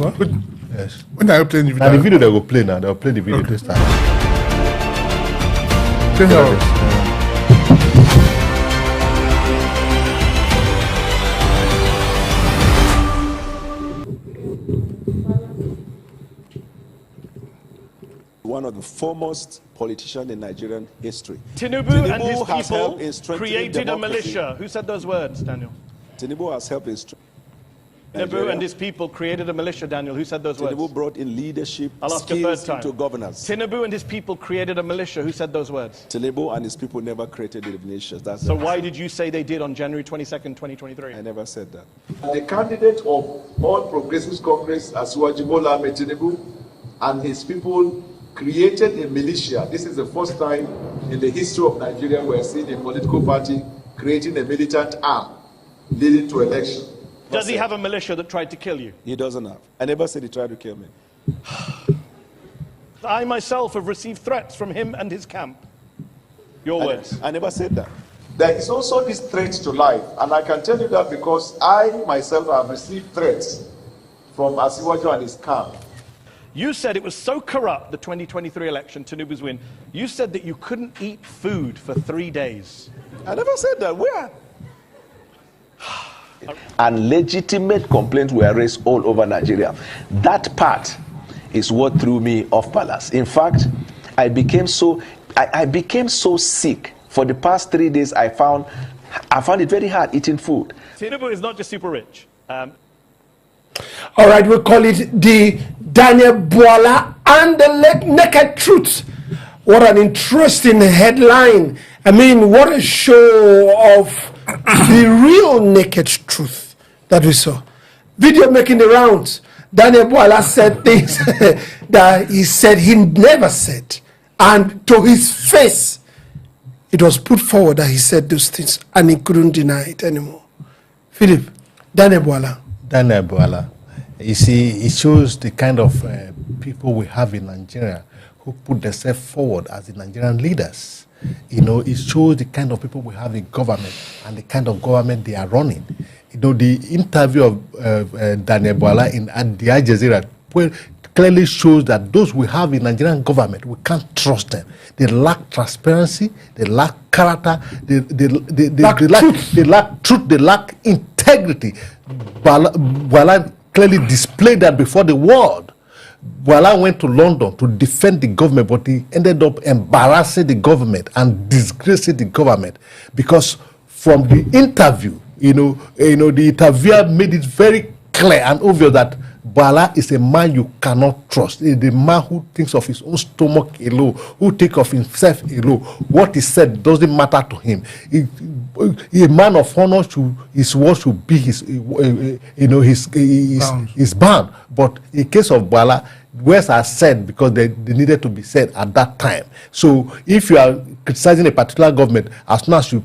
What? Yes. When are you playing the video? Now the video they will play now. They'll play the video this time. Play now. One of the foremost politicians in Nigerian history. Tinubu and his people created democracy. a militia. Who said those words, Daniel? Tinubu has helped in Tinubu and his people created a militia, Daniel. Who said those words? Tinubu brought in leadership I'll ask a third skills time. into governance. Tinubu and his people created a militia. Who said those words? Tinubu and his people never created the militias. That's So it. why did you say they did on January 22nd, 2023? I never said that. The candidate of All Progressives Congress, Asiwaju Bola Ahmed Tinubu, and his people created a militia. This is the first time in the history of Nigeria we're seeing a political party creating a militant arm leading to election. Does he have a militia that tried to kill you? He doesn't have. I never said he tried to kill me. I myself have received threats from him and his camp. Your words. I never said that. There is also this threat to life, and I can tell you that because I myself have received threats from Asiwaju and his camp. You said it was so corrupt, the 2023 election, Tinubu's win. You said that you couldn't eat food for 3 days. I never said that. Where? And legitimate complaints were raised all over Nigeria. That part is what threw me off balance. In fact, I became so sick. For the past 3 days, I found it very hard eating food. Tinubu is not just super rich. All right, we call it the Daniel Bwala and the Naked Truth. What an interesting headline. I mean, what a show of the real naked truth that we saw. Video making the rounds. Daniel Bwala said things that he said he never said. And to his face, it was put forward that he said those things and he couldn't deny it anymore. Philip, Daniel Bwala. Daniel Bwala. You see, it shows the kind of people we have in Nigeria who put themselves forward as the Nigerian leaders. You know, it shows the kind of people we have in government and the kind of government they are running. You know, the interview of Daniel Bwala at the Al Jazeera clearly shows that those we have in Nigerian government, we can't trust them. They lack transparency, they lack character, they lack truth, they lack integrity. Bwala clearly displayed that before the world. Bwala went to London to defend the government, but he ended up embarrassing the government and disgracing the government because from the interview, the interviewer made it very clear and obvious that Bwala is a man you cannot trust. He's the man who thinks of his own stomach alone, who takes of himself alone. What he said doesn't matter to him. A man of honor his word should be his bound. But in case of Bwala, words are said because they needed to be said at that time. So if you are criticizing a particular government, as soon as you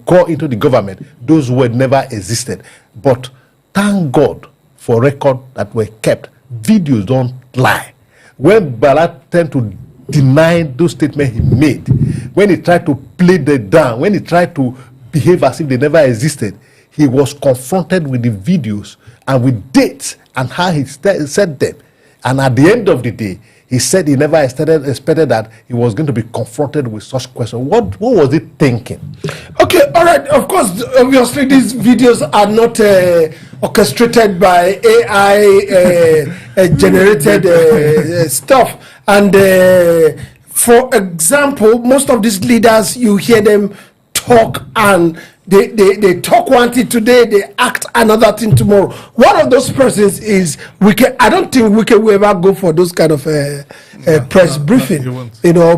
call into the government, those words never existed. But thank God for record that were kept. Videos don't lie. When Bwala tend to deny those statements he made, when he tried to play them down, when he tried to behave as if they never existed, he was confronted with the videos and with dates and how he said them. And at the end of the day, he said he never expected that he was going to be confronted with such questions. What was he thinking? Okay, all right. Of course, obviously, these videos are not orchestrated by AI generated stuff. And for example, most of these leaders, you hear them talk and they talk one thing today, they act another thing tomorrow. One of those persons is Wike. I don't think Wike will ever go for those kind of press briefing,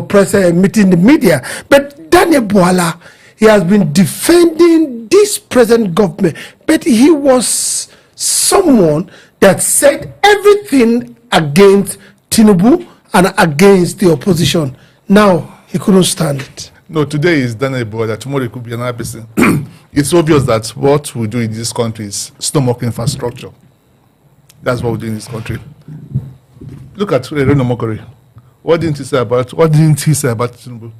press meeting the media. But Daniel Bwala, he has been defending this present government, but he was someone that said everything against Tinubu and against the opposition. Now he couldn't stand it. No, today is Daniel Bwala, tomorrow it could be another person. It's obvious that what we do in this country is stomach infrastructure. That's what we do in this country. Look at Reno Mokori. What didn't he say about Tinubu?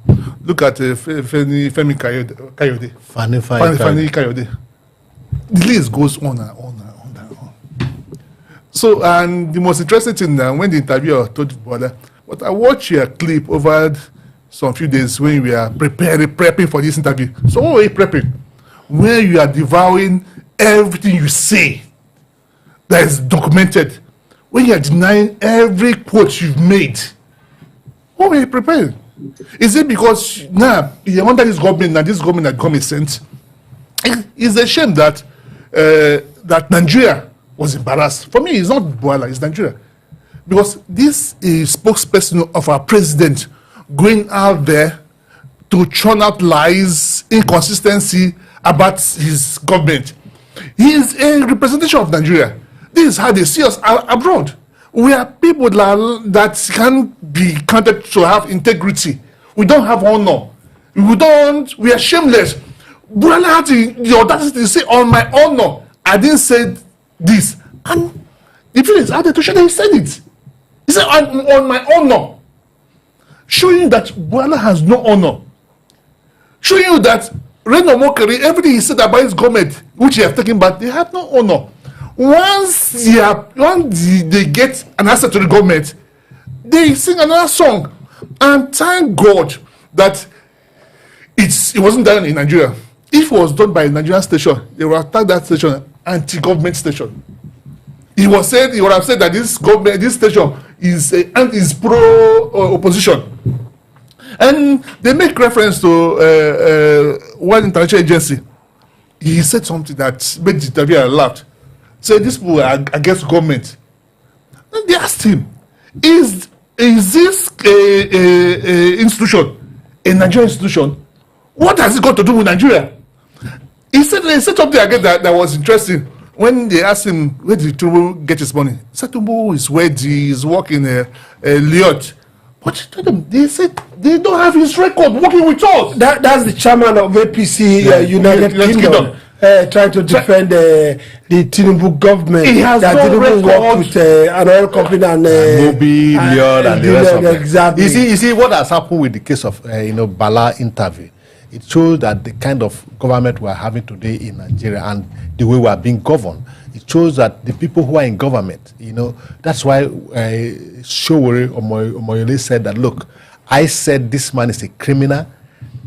Look at Femi Kayode. Fani Kayode. The list goes on and on and on and on. So, and the most interesting thing now, when the interviewer told Bwala, but I watched your clip over some few days when we are prepping for this interview. So what were you prepping? Where you are devouring everything you say that is documented. When you are denying every quote you've made. What were you preparing? Is it because now you're under this government and this government had come sent? It's a shame that that Nigeria was embarrassed. For me, it's not Bwala, it's Nigeria. Because this is spokesperson of our president going out there to churn out lies, inconsistency about his government. He is a representation of Nigeria. This is how they see us abroad. We are people that can be counted to have integrity. We don't have honor. We are shameless. Bwala had the audacity to say, on my honor, I didn't say this. And the feeling is out there to show that he said it. He said, on my honor. Showing that Bwala has no honor. Showing you that Reno Mokeri, everything he said about his government, which he has taken back, they have no honor. Once they get an answer to the government, they sing another song. And thank God that it wasn't done in Nigeria. If it was done by a Nigerian station, they would have tagged that station anti-government station. He would have said that this station is pro-opposition. And they make reference to one international agency. He said something that made the interviewer laugh. Said these people are against government. And they asked him, is this a institution, a Nigerian institution? What has it got to do with Nigeria? He said something again that was interesting. When they asked him, where did Tinubu get his money? He said Tinubu is where he's working Lyot. But they said they don't have his record working with us. That's the chairman of APC United Kingdom. Trying to defend the Tinubu government. He has that no Tinubu worked record with an oil company and Moby, Leon, and the rest of them. Exactly. You see what has happened with the case of Bwala interview. It shows that the kind of government we are having today in Nigeria and the way we are being governed. It shows that the people who are in government, that's why Showore Omoyole said that, look, I said this man is a criminal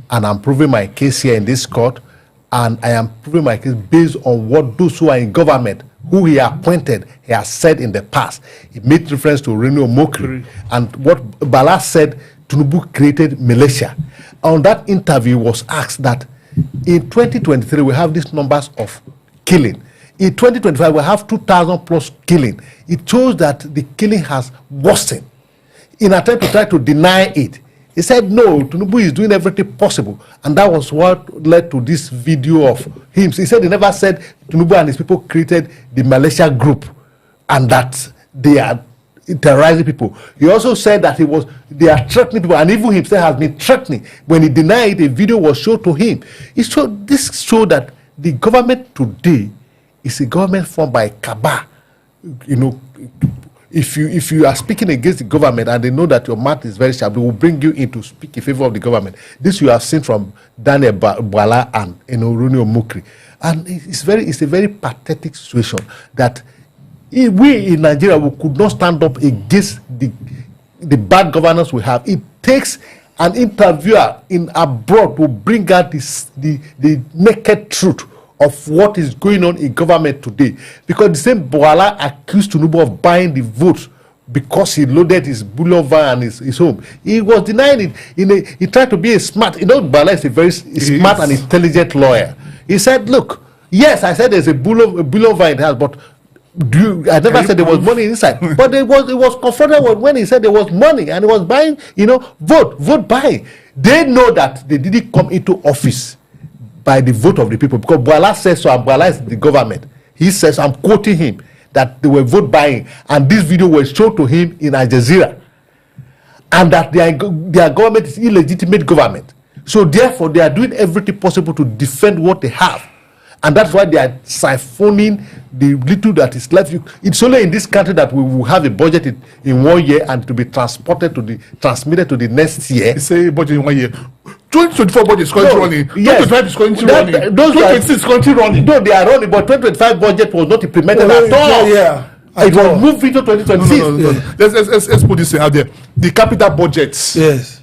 and I'm proving my case here in this court, and I am proving my case based on what those who are in government, who he appointed, he has said in the past. He made reference to Reno Mokri, and what Bwala said, Tinubu created militia. On that interview was asked that in 2023 we have these numbers of killing. In 2025 we have 2,000 plus killing. It shows that the killing has worsened. In an attempt to try to deny it, he said no, Tinubu is doing everything possible, and that was what led to this video of him. He said he never said Tinubu and his people created the militia group and that they are terrorizing people. He also said that they are threatening people, and even himself has been threatening. When he denied, a video was shown to him. This showed that the government today is a government formed by Kaba. If you are speaking against the government and they know that your mouth is very sharp, they will bring you in to speak in favor of the government. This you have seen from Daniel Bwala and Reno Mokri. And it's a very pathetic situation that we in Nigeria we could not stand up against the bad governance we have. It takes an interviewer in abroad to bring out the naked truth of what is going on in government today. Because the same Bwala accused Tinubu of buying the votes because he loaded his boulevard and his home. He was denying it. He tried to be a smart. Bwala is a very smart and intelligent lawyer. He said, look, yes, I said there's a boulevard in the house, but I never said there was money inside. But it was confronted when he said there was money and he was buying, vote buying. They know that they didn't come into office by the vote of the people, because Bwala says so, and Bwala is the government. He says, I'm quoting him, that they were vote buying, and this video was shown to him in Al Jazeera, and that their government is illegitimate government. So therefore, they are doing everything possible to defend what they have. And that's why they are siphoning the little that is left. It's only in this country that we will have a budget in 1 year and to be transmitted to the next year. It's a budget in 1 year. 2024 budget is currently running. Yes. 2025 is currently running. 2026 is currently running. No, they are running, but 2025 budget was not implemented at all. Yeah. It was moved into 2026. No. Let's put this out there. The capital budget Yes.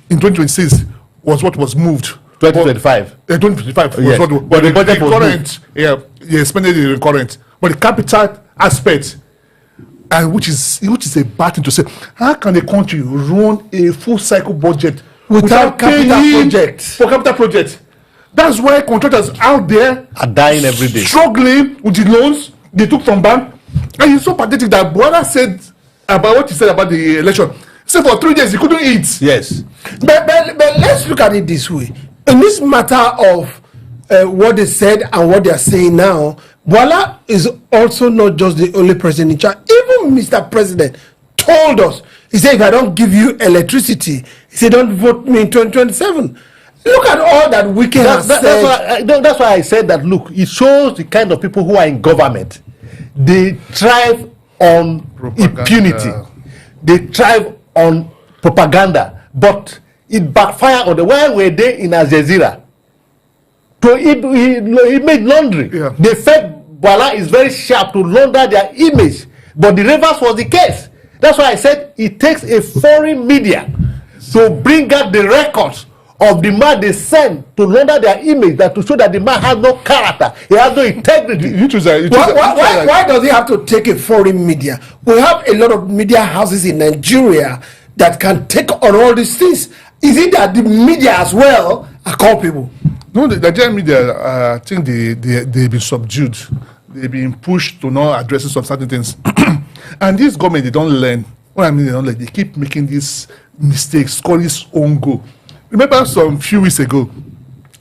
in 2026 was what was moved. 2025. 2025 was Yes. what, But the budget was current, yeah, spending the current, but the capital aspect, and which is a bad thing to say. How can a country run a full cycle budget Without capital paying project? for capital project? That's why contractors out there Are dying every day. struggling with the loans they took from bank. And it's so pathetic that Bwala said about what he said about the election. He said for 3 days he couldn't eat. Yes. But let's look at it this way. In this matter of what they said and what they are saying now, Bwala is also not just the only president in charge. Even Mr. President told us, he said, if I don't give you electricity, he said, don't vote me in 2027. Look at all that Wike has said. That's why I said that, look, it shows the kind of people who are in government. They thrive on Propaganda. impunity. They thrive on propaganda. But it backfired on the one where they in Al Jazeera. To image laundry. Yeah. They said Bwala is very sharp to launder their image. But the reverse was the case. That's why I said it takes a foreign media to bring out the records of the man they send to launder their image, that to show that the man has no character, he has no integrity. Why does he have to take a foreign media? We have a lot of media houses in Nigeria that can take on all these things. Is it that the media as well are culpable? No, the Nigerian media, I think they've been subdued. They've been pushed to not addressing some certain things. And this government, they don't learn. What I mean, they don't learn. They keep making these mistakes, scoring his own goal. Remember some few weeks ago,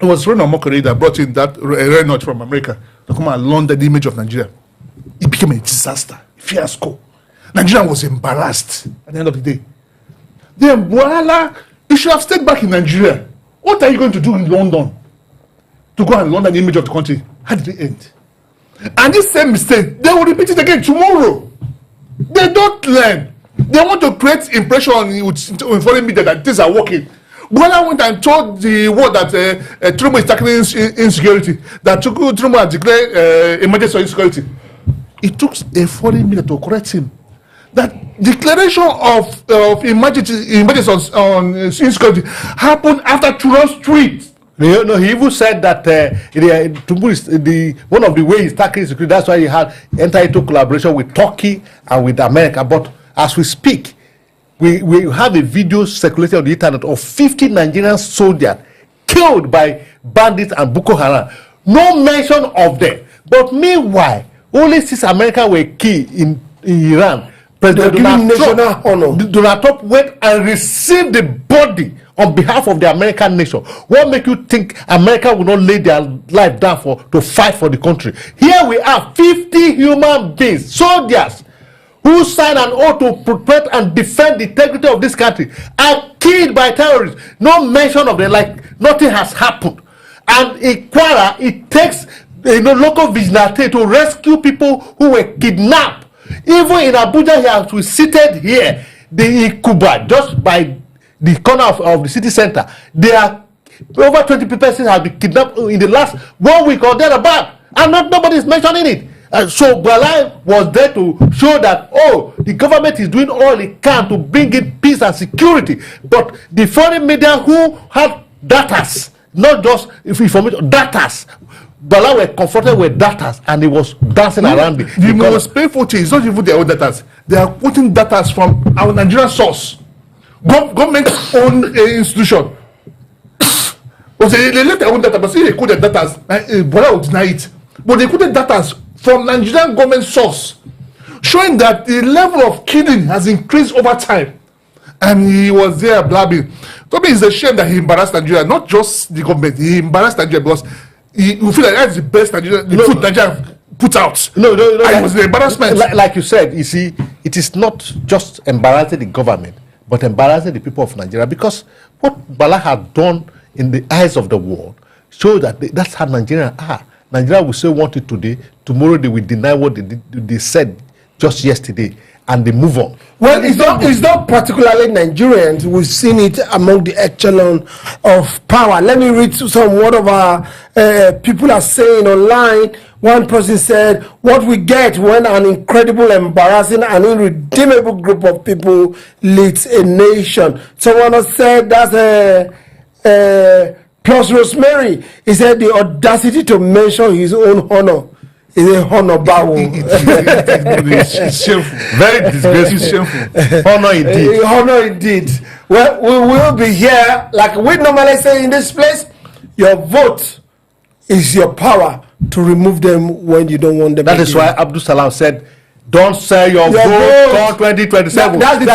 it was Ronald Mokore that brought in that Renault from America to come and launder the image of Nigeria. It became a disaster, a fiasco. Nigeria was embarrassed at the end of the day. Then Bwala, you should have stayed back in Nigeria. What are you going to do in London to go and launder the image of the country? How did it end? And this same mistake, they will repeat it again tomorrow. They don't learn. They want to create impression with foreign media that things are working. Bwala went and told the world that Tinubu is tackling insecurity, that Tinubu has declared emergency on insecurity. It took a foreign media to correct him. That declaration of emergency on insecurity happened after Turon's tweet. No, he even said that Tinubu is one of the ways he's tackling security. That's why he had entered into collaboration with Turkey and with America. But as we speak, we have a video circulating on the internet of 50 Nigerian soldiers killed by bandits and Boko Haram. No mention of them. But meanwhile, only 6 Americans were killed in Iran. President Donald Trump went and received the body on behalf of the American nation. What makes you think America will not lay their life down to fight for the country? Here we are, 50 human beings, soldiers, who signed an oath to protect and defend the integrity of this country, are killed by terrorists. No mention of them, like nothing has happened. And in Kwara, it takes local vigilante to rescue people who were kidnapped. Even in Abuja, as we seated here, the Ikuba, just by the corner of the city center, there are over 20 people have been kidnapped in the last 1 week or thereabout, and nobody is mentioning it. So Bwala was there to show that, the government is doing all it can to bring in peace and security. But the foreign media who had datas, not just information, datas, Bwala were confronted with datas, and he was dancing around it. The most painful thing is not even their own datas. They are quoting datas from our Nigerian source. Government's own institution. But they left their own data, but see they quoted datas. Bwala will deny it. But they quoted datas from Nigerian government source, showing that the level of killing has increased over time. And he was there blabbing. To me, it's a shame that he embarrassed Nigeria, not just the government. He embarrassed Nigeria because we feel like that's the best Nigeria, food Nigeria put out. No. It was an embarrassment. Like you said, you see, it is not just embarrassing the government, but embarrassing the people of Nigeria, because what Bwala had done in the eyes of the world shows that that's how Nigerians are. Nigeria will say want it today, tomorrow they will deny what they said just yesterday, and they move on. Well, it's not particularly Nigerians. We've seen it among the echelon of power. Let me read some what of our people are saying online. One person said, what we get when an incredible, embarrassing, and irredeemable group of people leads a nation. Someone else said, that's plus Rosemary. He said, the audacity to mention his own honor is a honor bow. It's shameful. Very disgraceful. It's shameful. Honor indeed. Honor indeed. Well, we will be here, like we normally say in this place, your vote is your power to remove them when you don't want them. That is why Abdul Salam said, don't sell your vote for 2027. That's the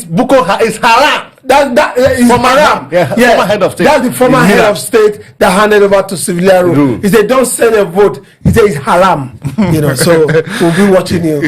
former. It's haram. That is Former haram. former head of state. That's the former head of state that handed over to civilian rule. He said, don't sell your vote. He said, it's haram. So we'll be watching you.